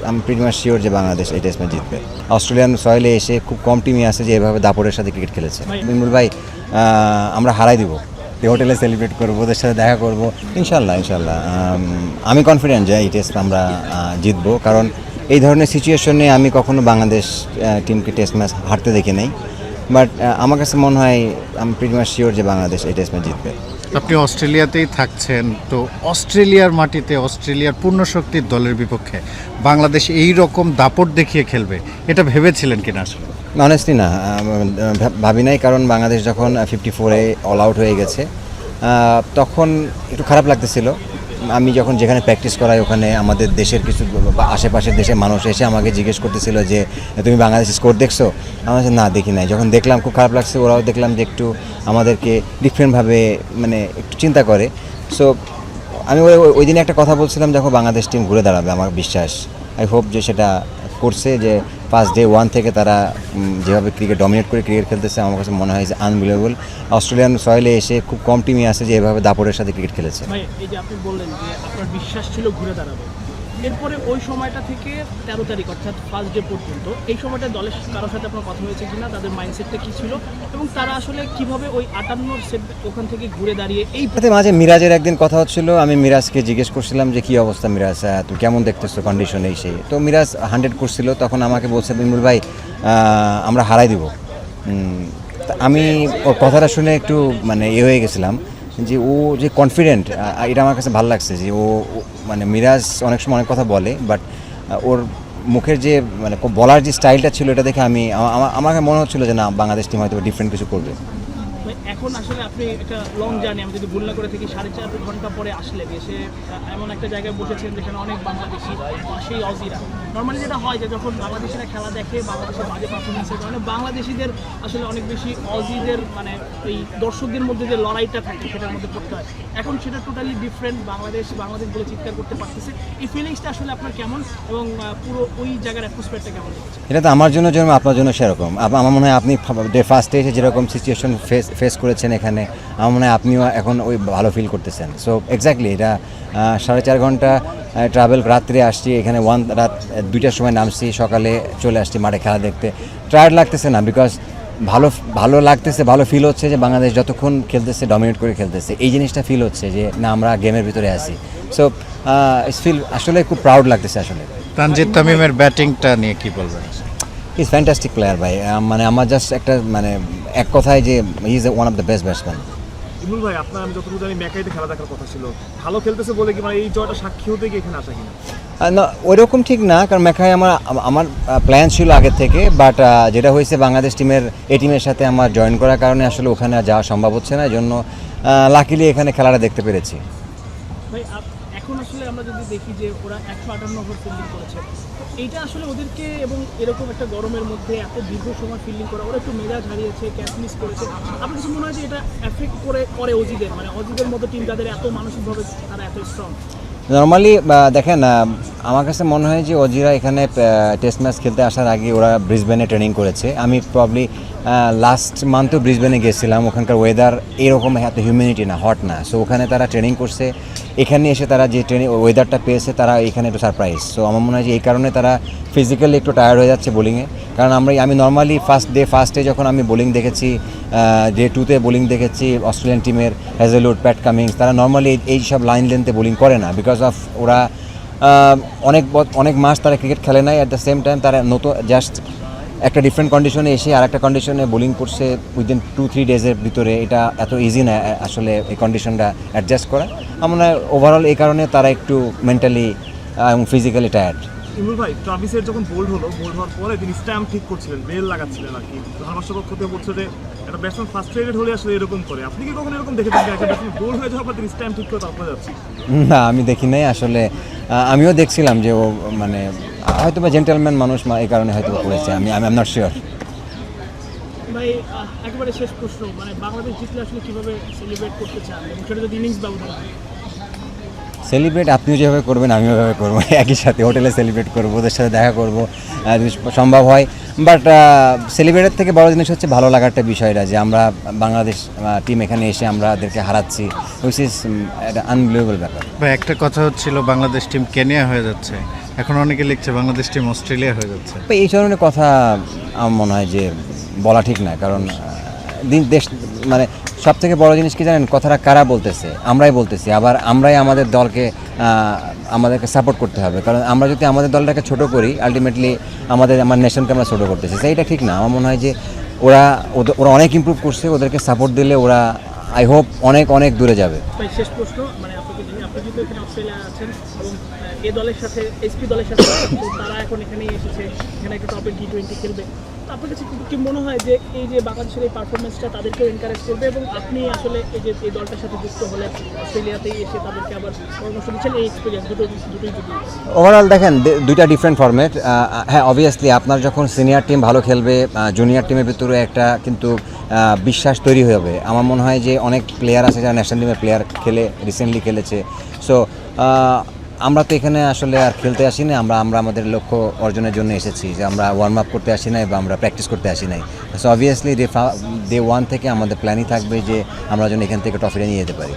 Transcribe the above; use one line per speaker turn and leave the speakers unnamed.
আমি pretty much sure যে বাংলাদেশ এই টেস্ট ম্যাচ জিতবে। অস্ট্রেলিয়ান সয়েলে এসে খুব কম টিমই আছে যে এভাবে দাপটের সাথে ক্রিকেট খেলেছে। বিমল ভাই, আমরা হারাই দিব, হোটেলে সেলিব্রেট করবো, ওদের সাথে দেখা করবো ইনশাল্লাহ। আমি কনফিডেন্ট যে এই টেস্ট আমরা জিতবো, কারণ এই ধরনের সিচুয়েশনে আমি কখনো বাংলাদেশ টিমকে টেস্ট ম্যাচ হারতে দেখি নাই। বাট আমার কাছে মনে হয় আমি প্রিটি মাচ শিওর যে বাংলাদেশ এই টেস্ট ম্যাচ জিতবে।
আপনি অস্ট্রেলিয়াতেই থাকছেন, তো অস্ট্রেলিয়ার মাটিতে অস্ট্রেলিয়ার পূর্ণশক্তির দলের বিপক্ষে বাংলাদেশ এই রকম দাপট দেখিয়ে খেলবে, এটা ভেবেছিলেন কিনা? আসলে
অনেস্টলি না, ভাবি নাই, কারণ বাংলাদেশ যখন 54-এ অল আউট হয়ে গেছে তখন একটু খারাপ লাগতেছিল। আমি যখন যেখানে প্র্যাকটিস করাই ওখানে আমাদের দেশের কিছু আশেপাশের দেশের মানুষ এসে আমাকে জিজ্ঞেস করতেছিল যে তুমি বাংলাদেশ স্কোর দেখছো? আমার না, দেখি নাই। যখন দেখলাম খুব খারাপ লাগছে, ওরাও দেখলাম যে একটু আমাদেরকে ডিফারেন্টভাবে মানে একটু চিন্তা করে। সো আমি ওই দিনে একটা কথা বলছিলাম, যখন বাংলাদেশ টিম ঘুরে দাঁড়াবে, আমার বিশ্বাস, আই হোপ যে সেটা করছে, যে ফার্স্ট ডে ওয়ান থেকে তারা যেভাবে ক্রিকেট ডমিনেট করে ক্রিকেট খেলতেছে, আমার কাছে মনে হয় যে আনবিলিভেবল। অস্ট্রেলিয়ান সয়েলে এসে খুব কম টিমই আছে যে এভাবে দাপটের সাথে ক্রিকেট খেলেছে।
ভাই, এই যে আপনি বললেন যে আপনার বিশ্বাস ছিল ঘুরে দাঁড়াবে, এরপরে ওই সময়টা থেকে 13 তারিখ অর্থাৎ ফার্স্ট ডে পর্যন্ত এই সময়টা দলের কারোর সাথে আপনার কথা হয়েছে কিনা, তাদের মাইন্ডসেটটা কী ছিল এবং তারা আসলে কিভাবে ওই 58 সেট ওখান থেকে ঘুরে দাঁড়িয়ে এই
মাঝে মিরাজের একদিন কথা হচ্ছিল, আমি মিরাজকে জিজ্ঞেস করছিলাম যে কী অবস্থা মিরাজ, তুমি কেমন দেখতেছো কন্ডিশন এই সেই। তো মিরাজ 100 করছিল, তখন আমাকে বলছে বিমল ভাই আমরা হারাই দিব। আমি ওর কথাটা শুনে একটু মানে হয়ে গেছিলাম যে ও যে কনফিডেন্ট, এটা আমার কাছে ভালো লাগছে যে ও মানে মিরাজ অনেক সময় অনেক কথা বলে, বাট ওর মুখের যে মানে বলার যে স্টাইলটা ছিল, এটা দেখে আমাকে মনে হচ্ছিল যে না, বাংলাদেশ টিম হয়তো ডিফারেন্ট কিছু করবে।
এখন আসলে আপনি একটা লং জার্নি, আমি যদি ভুল না করে থাকি 4.5 ঘন্টা পরে আসলে এসে এমন একটা জায়গায় বসেছেন যেখানে অনেক বাংলাদেশি, সেই অজিরা। নর্মালি যেটা হয় যে যখন বাংলাদেশিরা খেলা দেখে, বাংলাদেশের বাজে পারফরমেন্সের কারণে বাংলাদেশিদের আসলে অনেক বেশি অজিদের মানে এই দর্শকদের মধ্যে যে লড়াইটা থাকে সেটার মধ্যে পড়তে হয়। এখন সেটা টোটালি ডিফারেন্ট, বাংলাদেশ বলে চিৎকার করতে পারতেছে। এই ফিলিংসটা আসলে আপনার কেমন এবং পুরো ওই জায়গার অ্যাটমসফিয়ারটা কেমন লাগছে?
এটা তো আমার জন্য যেরকম আপনার জন্য সেরকম। আমার মনে হয় আপনি ফার্স্টে এসে যেরকম সিচুয়েশন ফেস করেছেন এখানে, আমার মনে হয় আপনিও এখন ওই ভালো ফিল করতেছেন। সো এক্স্যাক্টলি এটা 4.5 ঘন্টা ট্রাভেল, রাত্রে আসছি এখানে, রাত 2টার সময় নামছি, সকালে চলে আসছি মাঠে খেলা দেখতে। টায়ার্ড লাগতেছে না, বিকজ ভালো লাগতেছে, ভালো ফিল হচ্ছে যে বাংলাদেশ যতক্ষণ খেলতেছে ডমিনেট করে খেলতেছে, এই জিনিসটা ফিল হচ্ছে যে না, আমরা গেমের ভিতরে আছি। সো ফিল আসলে খুব প্রাউড লাগতেছে আসলে।
তানজিদ তামিমের ব্যাটিংটা নিয়ে কি বলবেন?
ইজ ফ্যান্টাস্টিক প্লেয়ার ভাই। মানে আমার জাস্ট একটা মানে এক কথায় যে he is one of the best batsman.
Imrul ভাই, আপনার আমি যতটুকু জানি ম্যাকাইতে খেলা দেখার কথা ছিল, ভালো খেলতেছে বলে কি মানে এই জয়টা সাক্ষী হতে গিয়ে এখানে আসা কিনা?
না, ওইরকম ঠিক না, কারণ মেকাই আমার প্ল্যান ছিল আগের থেকে, বাট যেটা হয়েছে বাংলাদেশ টিমের এই টিমের সাথে আমার জয়েন করার কারণে আসলে ওখানে যাওয়া সম্ভব হচ্ছে না, এই জন্য লাকিলি এখানে খেলাটা দেখতে পেরেছি।
ভাই, এখন আসলে আমরা যদি দেখি যে ওরা 158 ওভার ফিল্ডিং করেছে, এইটা আসলে ওদেরকে এবং এরকম একটা গরমের মধ্যে এত দীর্ঘ সময় ফিল্ডিং করা, ওরা একটু মেজাজ হারিয়েছে, ক্যাচ মিস করেছে। আপনার কিছু মনে হয় যে এটা এফেক্ট করে অজিদের, মানে অজিদের মতো টিম যাদের এত মানসিকভাবে তারা এত স্ট্রং?
নর্মালি দেখেন, আমার কাছে মনে হয় যে অজিরা এখানে টেস্ট ম্যাচ খেলতে আসার আগে ওরা ব্রিসবেনে ট্রেনিং করেছে। আমি প্রবলি লাস্ট মান্থও ব্রিসবেনে গেছিলাম, ওখানকার ওয়েদার এরকম এত হিউমিডিটি না, হট না। সো ওখানে তারা ট্রেনিং করছে, এখানে এসে তারা যে ওয়েদারটা পেয়েছে, তারা এখানে একটু সারপ্রাইজ। সো আমার মনে হয় যে এই কারণে তারা ফিজিক্যালি একটু টায়ার্ড হয়ে যাচ্ছে বোলিংয়ে। কারণ আমি নর্মালি ফার্স্টে যখন আমি বোলিং দেখেছি, ডে 2তে বোলিং দেখেছি অস্ট্রেলিয়ান টিমের, হ্যাজেলউড, প্যাট কামিংস, তারা নর্মালি এই সব লাইন লেন্থে বোলিং করে না, বিকজ অফ ওরা অনেক মাস তারা ক্রিকেট খেলে নাই। অ্যাট দ্য সেম টাইম তারা নতুন জাস্ট একটা ডিফারেন্ট কন্ডিশনে এসে আর একটা কন্ডিশনে বোলিং করছে উইদিন 2-3 ডেজের ভিতরে। এটা এত ইজি না আসলে এই কন্ডিশনটা অ্যাডজাস্ট করা। আমার মনে হয় ওভারঅল এই কারণে তারা একটু মেন্টালি এবং ফিজিক্যালি টায়ার্ড।
ইমরুল ভাই, ট্রাভিসের যখন বোল্ড হওয়ার পরে তিনি স্ট্যাম্প ঠিক করছিলেন, বেল লাগাচ্ছিলেন আর কি। ধারণাশক হতে বলছে যে একটা ব্যাটসম্যান ফার্স্ট্রেটেড হলে আসলে এরকম করে। আপনি কি কখনো এরকম দেখে থাকেন একটা ব্যাটসম্যান বোল্ড হয়ে যাওয়ার পর তিনি স্ট্যাম্প ঠিক করে তারপরে যাচ্ছে?
না, আমি দেখি নাই আসলে। আমিও দেখছিলাম যে ও মানে হয়তো বা জেন্টেলম্যান মানুষ, এই কারণে হয়তো করেছে। আমি আই এম নট শিওর।
ভাই, একেবারে শেষ প্রশ্ন, মানে বাংলাদেশ জিতলে আসলে কিভাবে সেলিব্রেট করতে চান এবং সেটা যদি ইনিংস ব্যবধান হয়?
সেলিব্রেট আপনিও যেভাবে করবেন আমিও ওভাবে করবো, একই সাথে হোটেলে সেলিব্রেট করবো, ওদের সাথে দেখা করবো যদি সম্ভব হয়। বাট সেলিব্রেটের থেকে বড় জিনিস হচ্ছে ভালো লাগারটা বিষয়টা, যে আমরা বাংলাদেশ টিম এখানে এসে আমরা ওদেরকে হারাচ্ছি, হুইচ ইজ একটা আনবিলিভেবল ব্যাপার।
বা একটা কথা হচ্ছিল বাংলাদেশ টিম কেনিয়া হয়ে যাচ্ছে, এখন অনেকে লিখছে বাংলাদেশ টিম অস্ট্রেলিয়া হয়ে যাচ্ছে।
তো এই ধরনের কথা আমার মনে হয় যে বলা ঠিক না, কারণ দিন দেশ মানে সব থেকে বড় জিনিস কি জানেন, কথাটা কারা বলতেছে, আমরাই বলতেছি, আবার আমরাই আমাদের দলকে আমাদেরকে সাপোর্ট করতে হবে, কারণ আমরা যদি আমাদের দলটাকে ছোট করি আলটিমেটলি আমার নেশনকে আমরা ছোটো করতেছি, সেইটা ঠিক না। আমার মনে হয় যে ওরা অনেক ইমপ্রুভ করছে, ওদেরকে সাপোর্ট দিলে ওরা আই হোপ অনেক অনেক দূরে যাবে।
ভাই শেষ প্রশ্ন, মানে আপনাকে জানি আপনি যেহেতু এখানে অস্ট্রেলিয়া আছেন এবং এই দলের সাথে এসপি দলের সাথে তো তারা এখন এখানেই এসেছে, এখানে একটা টপের T20 খেলবে, তো আপনার কাছে কি মনে হয় যে এই যে বাংলাদেশের এই পারফরমেন্সটা তাদেরকেও এনকারেজ করবে এবং আপনি আসলে এই যে এই দলটার সাথে যুক্ত হলে অস্ট্রেলিয়াতেই এসে তাদেরকে আবার পরামর্শ দিচ্ছেন, এই এক্সপিরিয়েন্স দুটোই যদি
ওভারঅল দেখেন দুইটা ডিফারেন্ট ফরম্যাট। হ্যাঁ অবভিয়াসলি আপনার যখন সিনিয়র টিম ভালো খেলবে, জুনিয়র টিমের ভিতরে একটা কিন্তু বিশ্বাস তৈরি হয়ে যাবে। আমার মনে হয় যে অনেক প্লেয়ার আছে যারা ন্যাশনাল টিমের প্লেয়ার রিসেন্টলি খেলেছে। সো আমরা তো এখানে আসলে আর খেলতে আসি না, আমরা আমাদের লক্ষ্য অর্জনের জন্য এসেছি, যে আমরা ওয়ার্ম আপ করতে আসি নাই বা আমরা প্র্যাকটিস করতে আসি নাই। সো অবভিয়াসলি ডে 1 থেকে আমাদের প্ল্যানই থাকবে যে আমরা যেন এখান থেকে ট্রফিটা নিয়ে যেতে পারি।